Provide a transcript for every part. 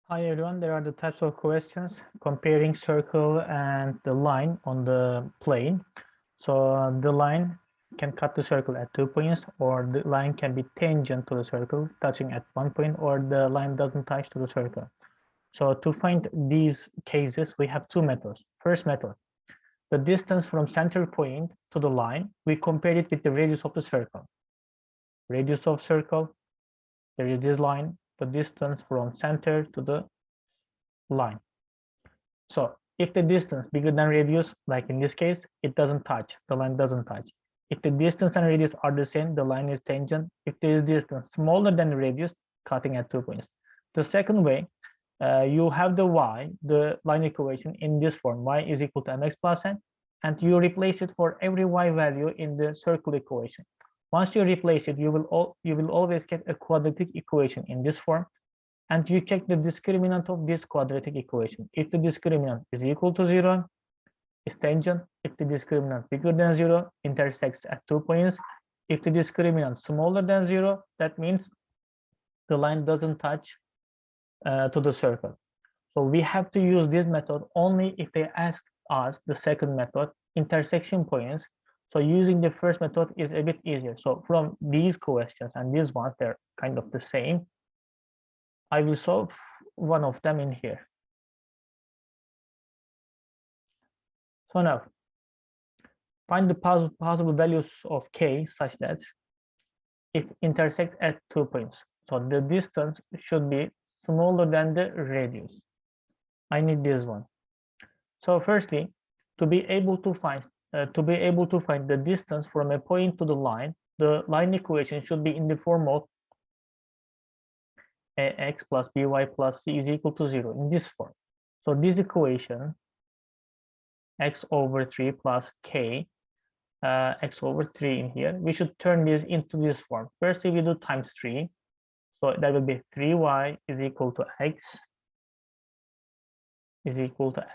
Hi everyone, there are the types of questions comparing circle and the line on the plane. So the line can cut the circle at 2 points, or the line can be tangent to the circle, touching at 1 point, or the line doesn't touch to the circle. So to find these cases, we have two methods. First method, the distance from center point to the line, we compare it with the radius of the circle. Radius of circle, there is this line, the distance from center to the line. So if the distance bigger than radius, like in this case, it doesn't touch, the line doesn't touch. If the distance and radius are the same, the line is tangent. If there is distance smaller than the radius, cutting at 2 points. The second way, you have the line equation in this form, y is equal to mx plus n, and you replace it for every y value in the circle equation. Once you replace it, you will always get a quadratic equation in this form, and you check the discriminant of this quadratic equation. If the discriminant is equal to 0, it's tangent. If the discriminant bigger than 0, intersects at 2 points. If the discriminant smaller than 0, that means the line doesn't touch to the circle. So we have to use this method only if they ask us the second method, intersection points. So using the first method is a bit easier. So from these questions and these ones, they're kind of the same. I will solve one of them in here. So now, find the possible values of k such that it intersects at 2 points. So the distance should be smaller than the radius. I need this one. So firstly, to be able to find the distance from a point to the line equation should be in the form of ax plus by plus c is equal to 0 in this form. So this equation, x over 3 plus k, x over 3 in here, we should turn this into this form. Firstly, we do times 3. So that will be 3y is equal to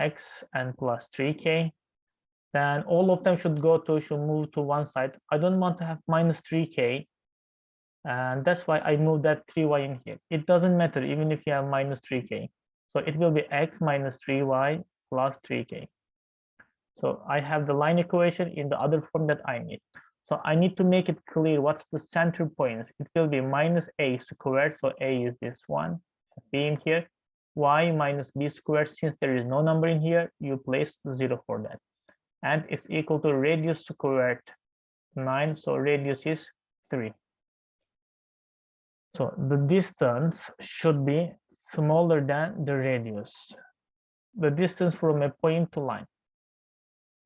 x and plus 3k. Then all of them should move to one side. I don't want to have minus 3k, and that's why I moved that 3y in here. It doesn't matter even if you have minus 3k. So it will be x minus 3y plus 3k. So I have the line equation in the other form that I need. So I need to make it clear what's the center point. It will be minus a squared. So a is this one, b in here. Y minus b squared, since there is no number in here, you place 0 for that. And it's equal to radius squared 9. So radius is 3. So the distance should be smaller than the radius. The distance from a point to line.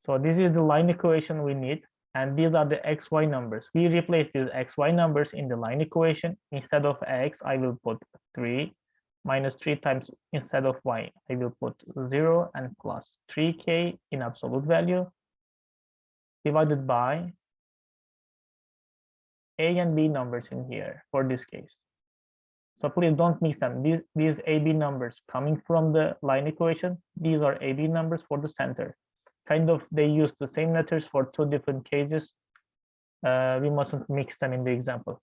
So this is the line equation we need, and these are the xy numbers. We replace these xy numbers in the line equation. Instead of x, I will put 3 minus 3 times, instead of y, I will put 0 and plus 3k in absolute value, divided by a and b numbers in here for this case. So please don't mix them. These AB numbers coming from the line equation, these are AB numbers for the center. Kind of, they use the same letters for two different cases. We mustn't mix them in the example.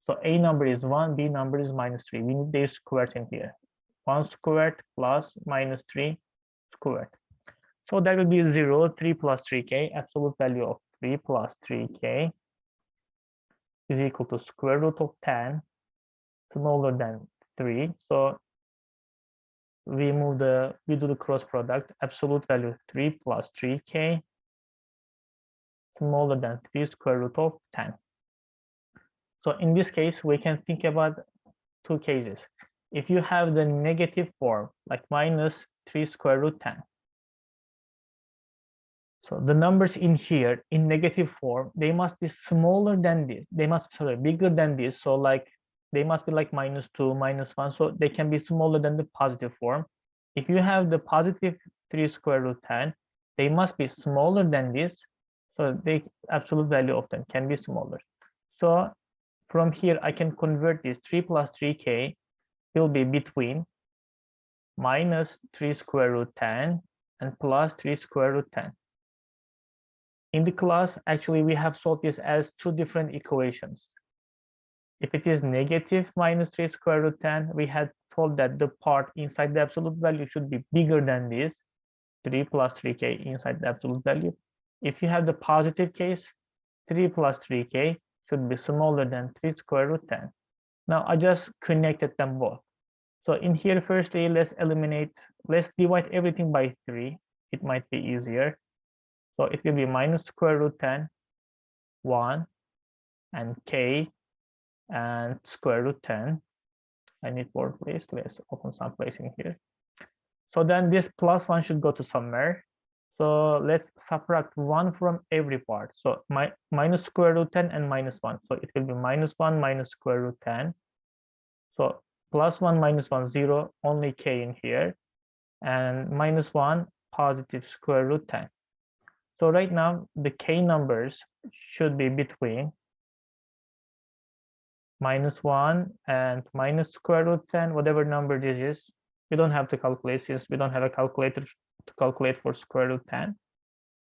So A number is 1, B number is minus 3. We need their squared in here. 1 squared plus minus 3 squared. So that will be 0, 3 plus 3k. Absolute value of 3 plus 3k is equal to square root of 10, smaller than 3. So we do the cross product. Absolute value 3 plus 3k smaller than 3 square root of 10. So in this case, we can think about two cases. If you have the negative form, like minus 3 square root 10. So the numbers in here in negative form, they must be smaller than this. They must be bigger than this. So like they must be like minus 2, minus 1. So they can be smaller than the positive form. If you have the positive 3 square root 10, they must be smaller than this. So the absolute value of them can be smaller. So from here, I can convert this 3 plus 3k will be between minus 3 square root 10 and plus 3 square root 10. In the class, actually, we have solved this as two different equations. If it is negative minus 3 square root 10, we had told that the part inside the absolute value should be bigger than this 3 plus 3k inside the absolute value. If you have the positive case, 3 plus 3k should be smaller than 3 square root 10. Now I just connected them both. So in here, firstly, let's divide everything by 3. It might be easier. So it will be minus square root 10, 1, and k, and square root 10. I need more place. Let's open some place in here. So then this plus 1 should go to somewhere. So let's subtract 1 from every part. So minus square root 10 and minus 1. So it will be minus 1 minus square root 10. So plus 1 minus 1, 0, only k in here. And minus 1 positive square root 10. So right now, the k numbers should be between minus 1 and minus square root 10, whatever number this is. We don't have to calculate since we don't have a calculator to calculate for square root 10.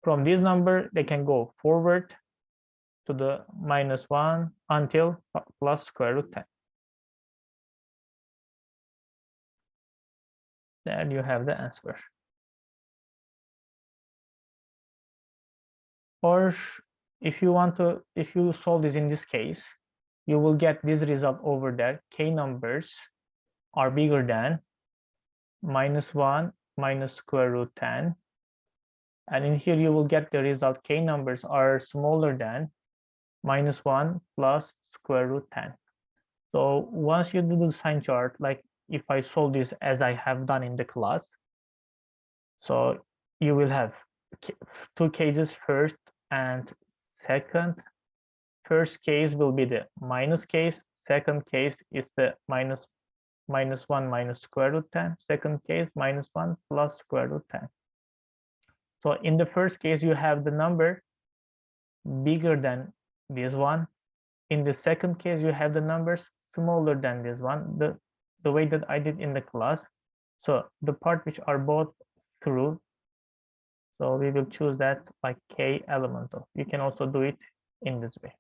From this number, they can go forward to the minus 1 until plus square root 10. There you have the answer. Or if you solve this in this case, you will get this result over there. K numbers are bigger than minus 1 minus square root 10. And in here, you will get the result k numbers are smaller than minus 1 plus square root 10. So once you do the sign chart, like if I solve this as I have done in the class, so you will have two cases, first and second. First case will be the minus case. Second case is the minus 1 minus square root 10. Second case, minus 1 plus square root 10. So in the first case, you have the number bigger than this one. In the second case, you have the numbers smaller than this one, the way that I did in the class. So the part which are both true, so we will choose that like k elemental. You can also do it in this way.